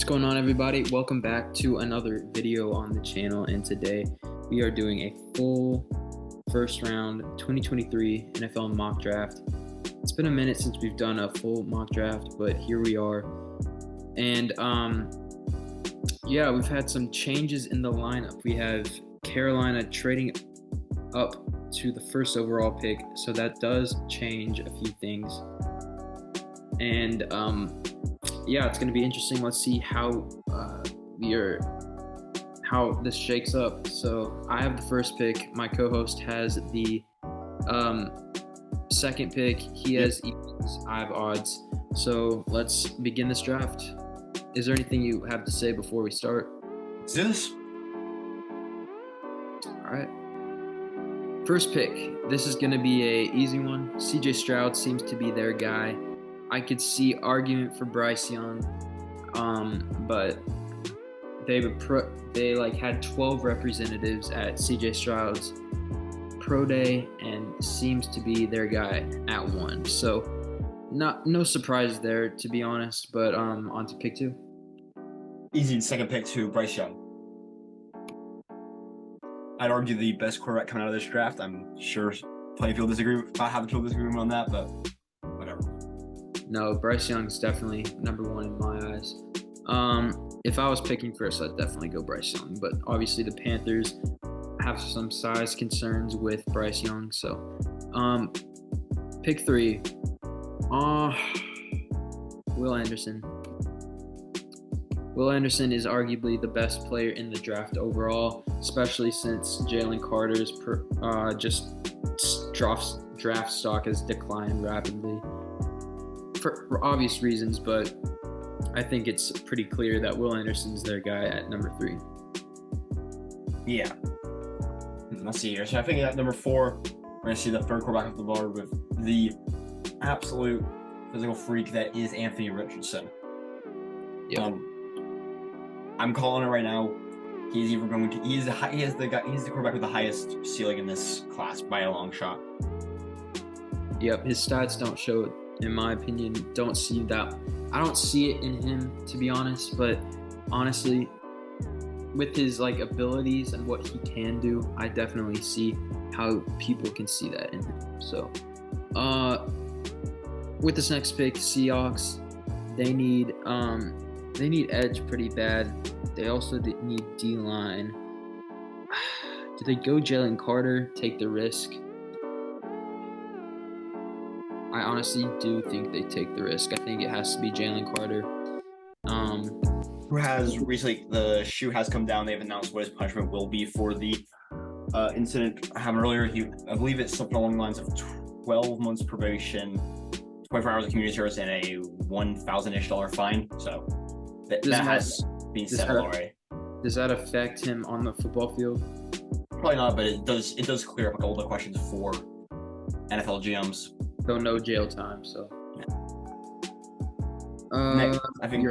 What's going on, everybody? Welcome back to another video on the channel, and today we are doing a full first round 2023 NFL mock draft. It's been a minute since we've done a full mock draft, but here we are. And we've had some changes in the lineup. We have Carolina trading up to the first overall pick, so that does change a few things. And it's going to be interesting. Let's see how this shakes up. So I have the first pick. My co-host has the second pick. He has evens. I have odds. So let's begin this draft. Is there anything you have to say before we start? Let's do this. All right. First pick. This is going to be an easy one. CJ Stroud seems to be their guy. I could see argument for Bryce Young, but they had 12 representatives at CJ Stroud's pro day and seems to be their guy at 1. So no surprise there, to be honest, but on to pick 2. Easy second pick to Bryce Young. I'd argue the best quarterback coming out of this draft. I'm sure plenty of people disagree. I have a total disagreement on that, but whatever. No, Bryce Young's definitely number 1 in my eyes. If I was picking first, I'd definitely go Bryce Young. But obviously the Panthers have some size concerns with Bryce Young. So pick 3. Will Anderson. Will Anderson is arguably the best player in the draft overall, especially since Jalen Carter's draft stock has declined rapidly. For obvious reasons, but I think it's pretty clear that Will Anderson's their guy at number 3. Yeah. Let's see here. So I think at number 4, we're going to see the third quarterback off the board with the absolute physical freak that is Anthony Richardson. Yeah. I'm calling it right now. He's the quarterback with the highest ceiling in this class by a long shot. Yep, his stats don't show it. In my opinion, don't see that. I don't see it in him, to be honest, but honestly, with his abilities and what he can do, I definitely see how people can see that in him. So, with this next pick, Seahawks, they need edge pretty bad. They also need D-line. Do they go Jalen Carter, take the risk? I honestly do think they take the risk. I think it has to be Jalen Carter. Who has recently, the shoe has come down. They've announced what his punishment will be for the incident happened earlier. I believe it's something along the lines of 12 months probation, 24 hours of community service, and a $1,000-ish fine. So that has been settled already. Does that affect him on the football field? Probably not, but it does clear up all the questions for NFL GMs. So no jail time. So yeah. Next, I think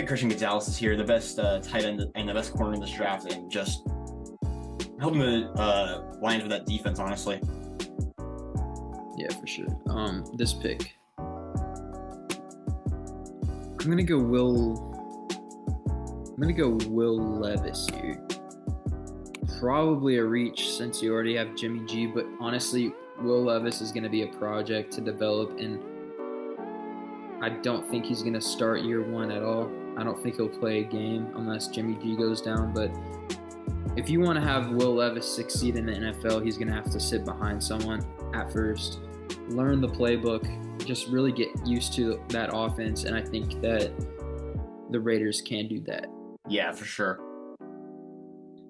Christian Gonzalez is here, the best tight end and the best corner in this draft, and just helping the Lions with that defense. Honestly, yeah, for sure. This pick, I'm gonna go Will Levis here. Probably a reach since you already have Jimmy G, but honestly, Will Levis is going to be a project to develop, and I don't think he's going to start year 1 at all. I don't think he'll play a game unless Jimmy G goes down, but if you want to have Will Levis succeed in the NFL, he's going to have to sit behind someone at first, learn the playbook, just really get used to that offense, and I think that the Raiders can do that. Yeah, for sure.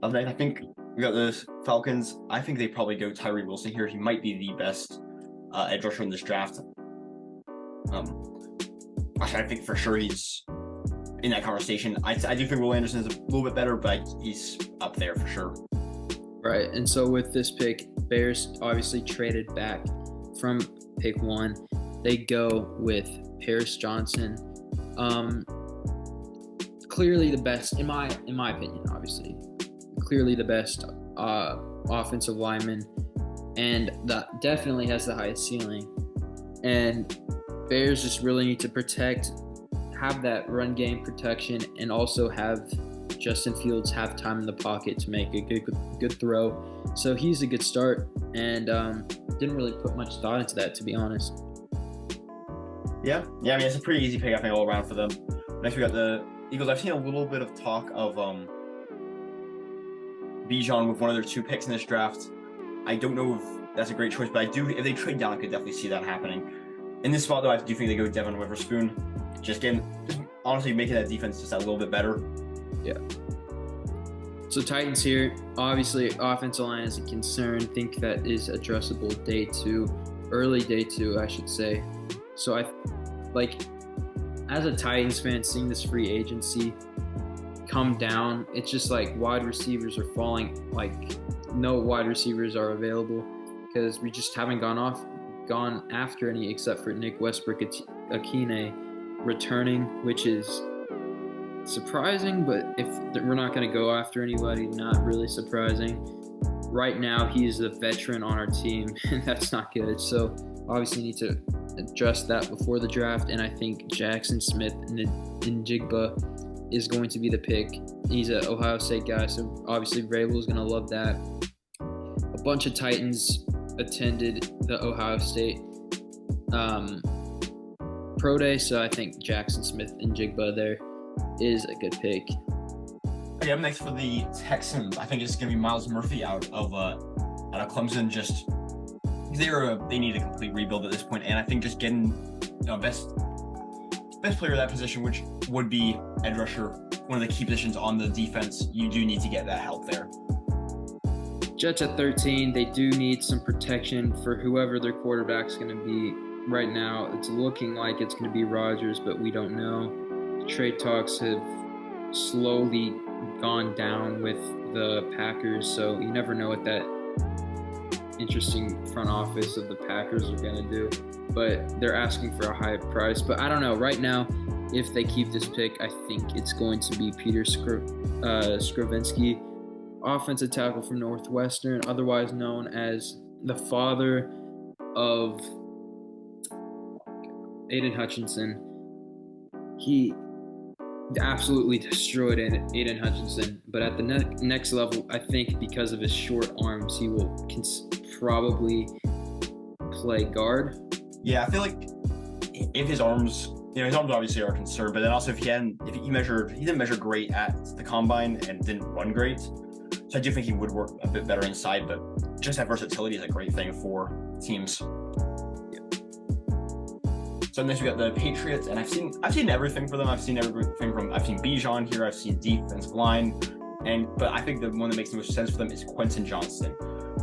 I think we got the Falcons. I think they probably go Tyree Wilson here. He might be the best edge rusher in this draft. I think for sure he's in that conversation. I do think Will Anderson is a little bit better, but he's up there for sure. Right, and so with this pick, Bears obviously traded back from pick 1. They go with Paris Johnson. Clearly the best, in my opinion, obviously. Clearly the best offensive lineman, and that definitely has the highest ceiling. And Bears just really need to protect have that run game protection and also have Justin Fields have time in the pocket to make a good throw. So he's a good start, and didn't really put much thought into that, to be honest. Yeah. I mean, it's a pretty easy pick, I think, all around for them. Next, we got the Eagles. I've seen a little bit of talk of Bijan with one of their 2 picks in this draft. I don't know if that's a great choice, but if they trade down, I could definitely see that happening. In this spot, though, I do think they go Devon Witherspoon. Just honestly making that defense just a little bit better. Yeah. So Titans here, obviously offensive line is a concern. Think that is addressable early day two, I should say. So as a Titans fan, seeing this free agency come down, it's just like wide receivers are falling. Like no wide receivers are available because we just haven't gone after any except for Nick Westbrook-Ikhine returning, which is surprising, but if we're not going to go after anybody, not really surprising. Right now, he's the veteran on our team, and that's not good. So obviously need to address that before the draft, and I think Jackson Smith-Njigba is going to be the pick. He's an Ohio State guy, so obviously Vrabel is going to love that. A bunch of Titans attended the Ohio State Pro Day, so I think Jackson Smith-Njigba there is a good pick. Okay, up next for the Texans, I think it's going to be Myles Murphy out of Clemson. Just they need a complete rebuild at this point, and I think just getting best player of that position, which would be edge rusher, one of the key positions on the defense. You do need to get that help there. Jets at 13, they do need some protection for whoever their quarterback's going to be. Right now, it's looking like it's going to be Rodgers, but we don't know. Trade talks have slowly gone down with the Packers, so you never know what that interesting front office of the Packers are going to do. But they're asking for a high price. But I don't know. Right now, if they keep this pick, I think it's going to be Peter Skravinsky, offensive tackle from Northwestern, otherwise known as the father of Aiden Hutchinson. He absolutely destroyed Aiden Hutchinson, but at the next level, I think because of his short arms, he will probably play guard. Yeah, I feel like if his arms obviously are concerned, but then also if he didn't measure great at the combine and didn't run great, so I do think he would work a bit better inside. But just that versatility is a great thing for teams. So next we got the Patriots, and I've seen everything for them. I've seen Bijan here. I've seen defensive line, but I think the one that makes the most sense for them is Quentin Johnston.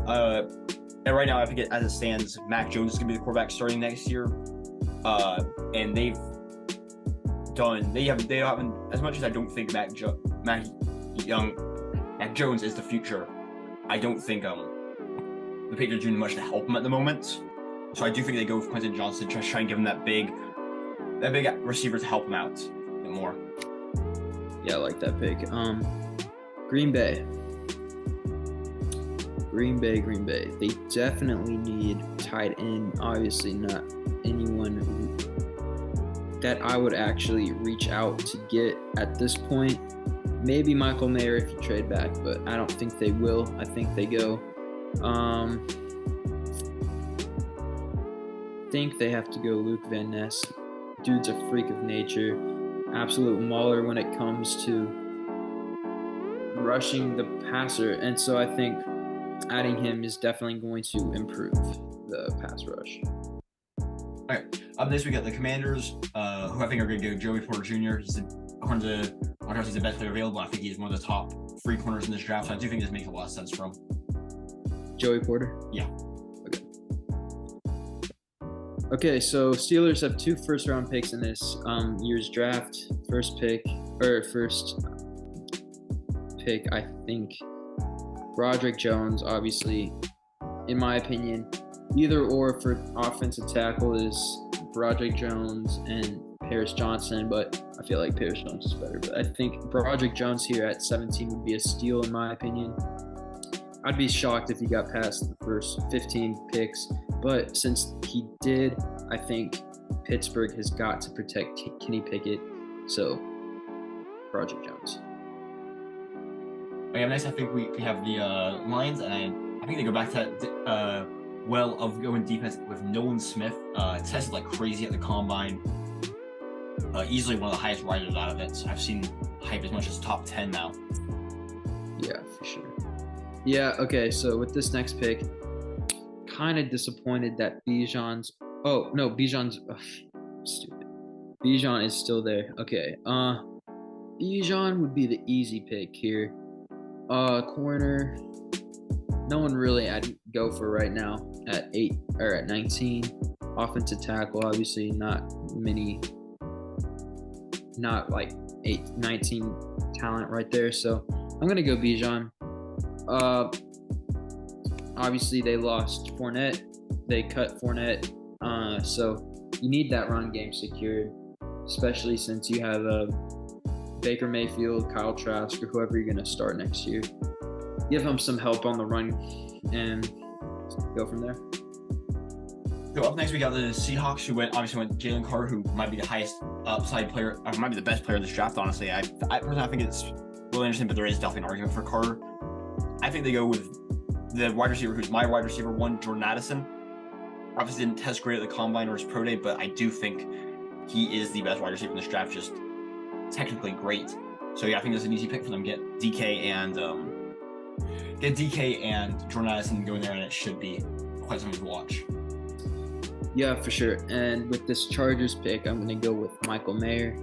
And right now, I think as it stands, Mac Jones is going to be the quarterback starting next year. And they haven't, as much as I don't think Mac Jones is the future, I don't think the Patriots are doing much to help him at the moment. So I do think they go with Quentin Johnston, just try and give him that big receiver to help him out a bit more. Yeah, I like that pick. Green Bay. They definitely need tight end. Obviously not anyone that I would actually reach out to get at this point. Maybe Michael Mayer if you trade back, but I don't think they will. I think they go. Think they have to go Luke Van Ness. Dude's a freak of nature. Absolute mauler when it comes to rushing the passer. And so I think adding him is definitely going to improve the pass rush. All right. Up next, we got the Commanders, who I think are going to go Joey Porter Jr. He's the best player available. I think he's one of the top 3 corners in this draft. So I do think this makes a lot of sense for him. Joey Porter? Yeah. Okay, so Steelers have 2 first-round picks in this year's draft. First pick, I think Broderick Jones, obviously, in my opinion, either or for offensive tackle is Broderick Jones and Paris Johnson, but I feel like Paris Jones is better. But I think Broderick Jones here at 17 would be a steal in my opinion. I'd be shocked if he got past the first 15 picks, but since he did, I think Pittsburgh has got to protect Kenny Pickett. So, Project Jones. Okay, next I think we have the Lions, and I think they go back to that well of going defense with Nolan Smith. Tested like crazy at the combine. Easily one of the highest riders out of it. So I've seen hype as much as top 10 now. Yeah, for sure. Yeah, okay, so with this next pick, kind of disappointed that Bijan's stupid. Bijan is still there. Okay. Bijan would be the easy pick here. Corner. No one really I'd go for right now at 8 or at 19. Offensive tackle, obviously not like 19 talent right there. So I'm gonna go Bijan. Obviously they lost Fournette. They cut Fournette. So you need that run game secured, especially since you have Baker Mayfield, Kyle Trask, or whoever you're gonna start next year. Give him some help on the run and go from there. So up next we got the Seahawks, who obviously went Jalen Carter, who might be the highest upside player, or might be the best player in this draft. Honestly, I personally think it's really interesting, but there is definitely an argument for Carter. I think they go with the wide receiver, who's my wide receiver one, Jordan Addison. Obviously didn't test great at the combine or his pro day, but I do think he is the best wide receiver in this draft. Just technically great. So yeah, I think that's an easy pick for them. Get DK and Jordan Addison going there, and it should be quite something to watch. Yeah, for sure. And with this Chargers pick, I'm going to go with Michael Mayer.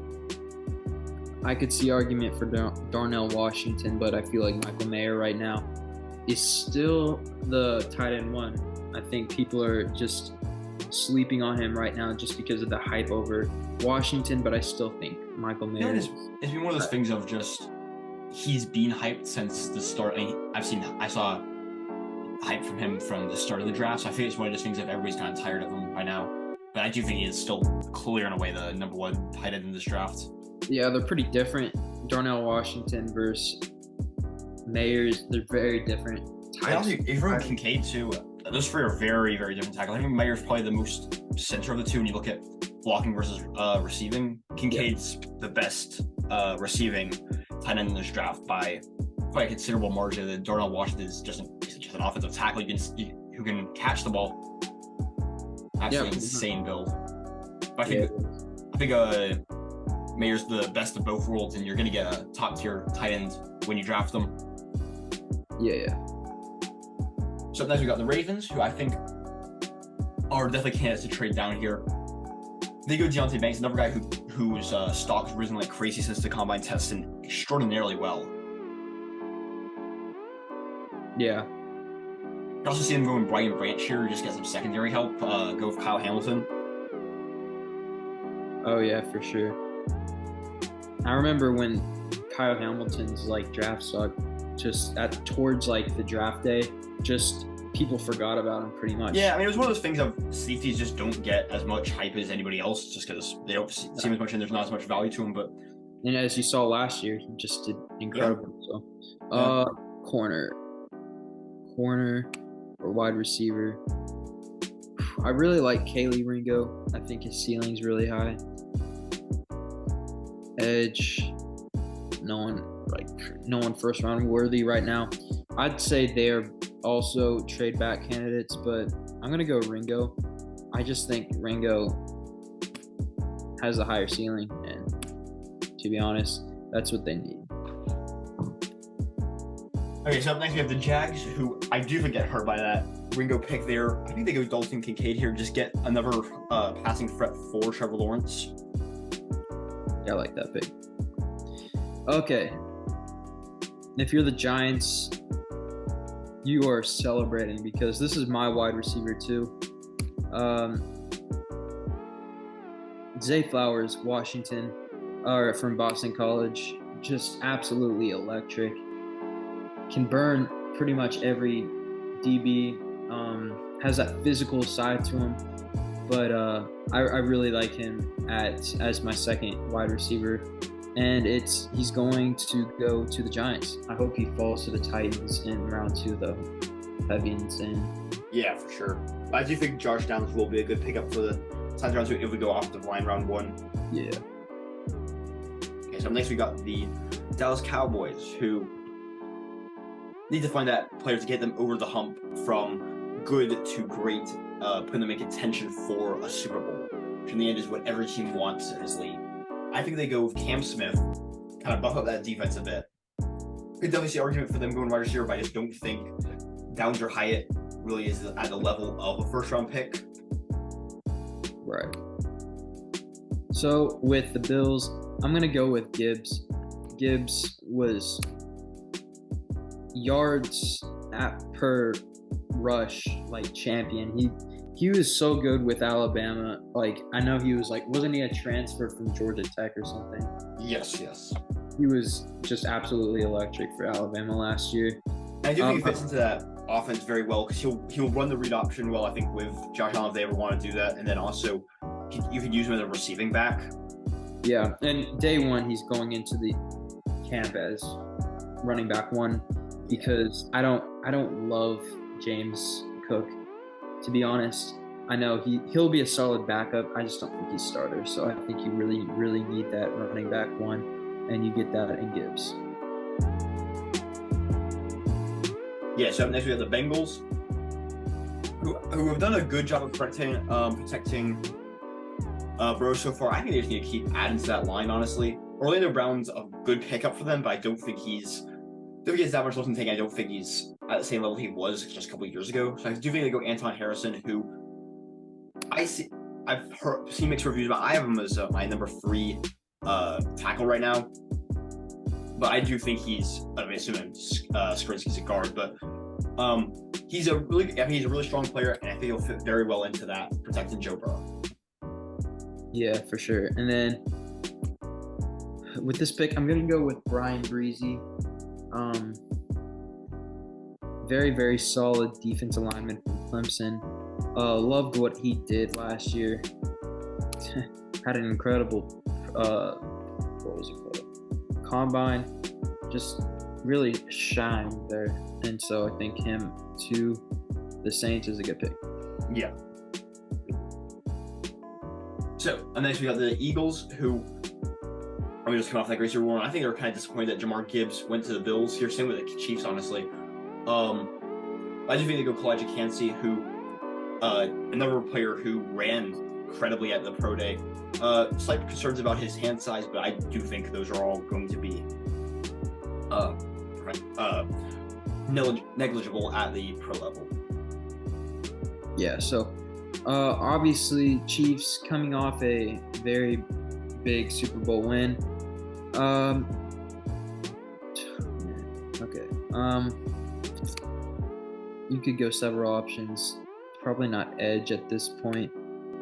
I could see argument for Darnell Washington, but I feel like Michael Mayer right now is still the tight end one. I think people are just sleeping on him right now just because of the hype over Washington, but I still think Michael Mayer it's been one of those things of just he's been hyped since the start. I saw hype from him from the start of the draft, so I think it's one of those things that everybody's gotten tired of him by now. But I do think he is still clear in a way the number one tight end in this draft. Yeah, they're pretty different. Darnell Washington versus Mayers, they're very different types. If you throw Kincaid too, those three are very, very different tackles. I think Mayer's probably the most center of the two when you look at blocking versus receiving. Kincaid's the best receiving tight end in this draft by quite a considerable margin. And Darnell Washington is just an offensive tackle who can catch the ball. Absolutely insane build. But I think Mayer's the best of both worlds, and you're going to get a top tier tight end when you draft them. Yeah. So next we got the Ravens, who I think are definitely candidates to trade down here. They go Deonte Banks, another guy whose stock's risen like crazy since the combine, testing extraordinarily well. Yeah. You also see him going Brian Branch here, just get some secondary help. Go with Kyle Hamilton. Oh yeah, for sure. I remember when Kyle Hamilton's draft stock just towards the draft day, just people forgot about him pretty much. Yeah, I mean, it was one of those things of safeties just don't get as much hype as anybody else just because they don't seem as much and there's not as much value to them. But and as you saw last year, he just did incredible. Yeah. So, corner or wide receiver. I really like Kelee Ringo. I think his ceiling's really high. Edge, no one first round worthy right now. I'd say they're also trade back candidates, but I'm gonna go Ringo. I just think Ringo has a higher ceiling, and to be honest, that's what they need. Okay, so up next we have the Jags, who I do think get hurt by that Ringo pick there. I think they go Dalton Kincaid here, just get another passing threat for Trevor Lawrence. Yeah, I like that pick. Okay. If you're the Giants, you are celebrating because this is my wide receiver too. Zay Flowers, Washington, from Boston College, just absolutely electric. Can burn pretty much every DB. Has that physical side to him. But I really like him as my second wide receiver, and he's going to go to the Giants. I hope he falls to the Titans in round 2, though. That'd be insane. Yeah, for sure. I do think Josh Downs will be a good pickup for the Titans round 2 if we go off the line round 1. Yeah. So next we got the Dallas Cowboys, who need to find that player to get them over the hump from good to great, putting them in contention for a Super Bowl, which in the end is what every team wants in this league. I think they go with Cam Smith, kind of buff up that defense a bit. Could definitely see an argument for them going wide receiver, but I just don't think Downs or Hyatt really is at the level of a first-round pick. Right. So with the Bills, I'm going to go with Gibbs. Gibbs was yards per rush, like, champion. He was so good with Alabama. Like, I know he was like, wasn't he a transfer from Georgia Tech or something? Yes. He was just absolutely electric for Alabama last year. I do think he fits into that offense very well because he'll run the read option well, I think, with Josh Allen if they ever want to do that. And then also, you could use him as a receiving back. Yeah, and day one, he's going into the camp as running back one because I don't love James Cook, to be honest. I know he'll be a solid backup. I just don't think he's starter. So I think you really, really need that running back one, and you get that in Gibbs. Yeah, so up next we have the Bengals, who have done a good job of protecting Burrow so far. I think they just need to keep adding to that line, honestly. Orlando Brown's a good pickup for them, but I don't think he's that much less than taking. I don't think he's at the same level he was just a couple of years ago. So I do think they go Anton Harrison, who I've seen mixed reviews about. I have him as my number 3 tackle right now. But I do think assuming Skrinsky's a guard, but he's a really strong player, and I think he'll fit very well into that, protecting Joe Burrow. Yeah, for sure. And then with this pick, I'm going to go with Brian Breezy. Very, very solid defensive lineman from Clemson. Loved what he did last year. Had an incredible, combine. Just really shined there. And so I think him to the Saints is a good pick. Yeah. So, and next we got the Eagles, who just coming off that great Super Bowl. I think they're kind of disappointed that Jamar Gibbs went to the Bills here. Same with the Chiefs, honestly. I just think they go Kalijah Kancey, who another player who ran incredibly at the Pro Day. Slight concerns about his hand size, but I do think those are all going to be negligible at the pro level. Yeah, so obviously Chiefs coming off a very big Super Bowl win. You could go several options. Probably not edge at this point.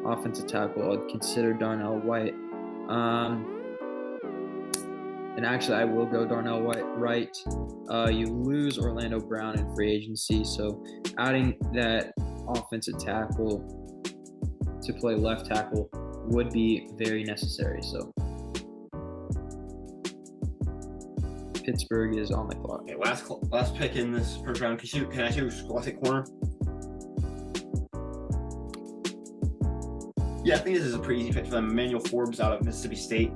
Offensive tackle, I'd consider Darnell White. And actually, I will go Darnell White right. You lose Orlando Brown in free agency, so adding that offensive tackle to play left tackle would be very necessary. So Pittsburgh is on the clock. Okay, last pick in this first round. Can I choose classic corner? Yeah, I think this is a pretty easy pick for them. Emmanuel Forbes out of Mississippi State.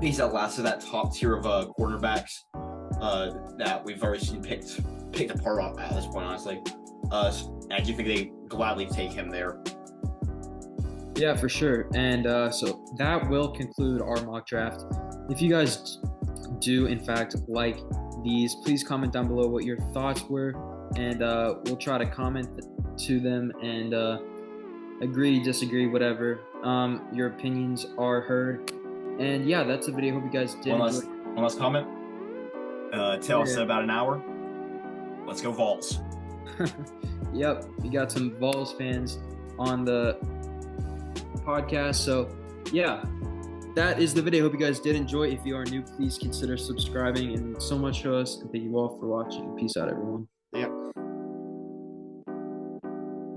He's that last of that top tier of quarterbacks that we've already seen picked apart at this point, honestly. I do think they gladly take him there. Yeah, for sure. And so that will conclude our mock draft. If you guys do, in fact, like these, please comment down below what your thoughts were, and we'll try to comment to them and agree, disagree, whatever. Your opinions are heard. And yeah, that's the video. Hope you guys did enjoy. One last comment. Tell us in about an hour. Let's go Vols. Yep, we got some Vols fans on the podcast. So yeah, that is the video. Hope you guys did enjoy. If you are new, please consider subscribing, and so much to us. And thank you all for watching. Peace out, everyone.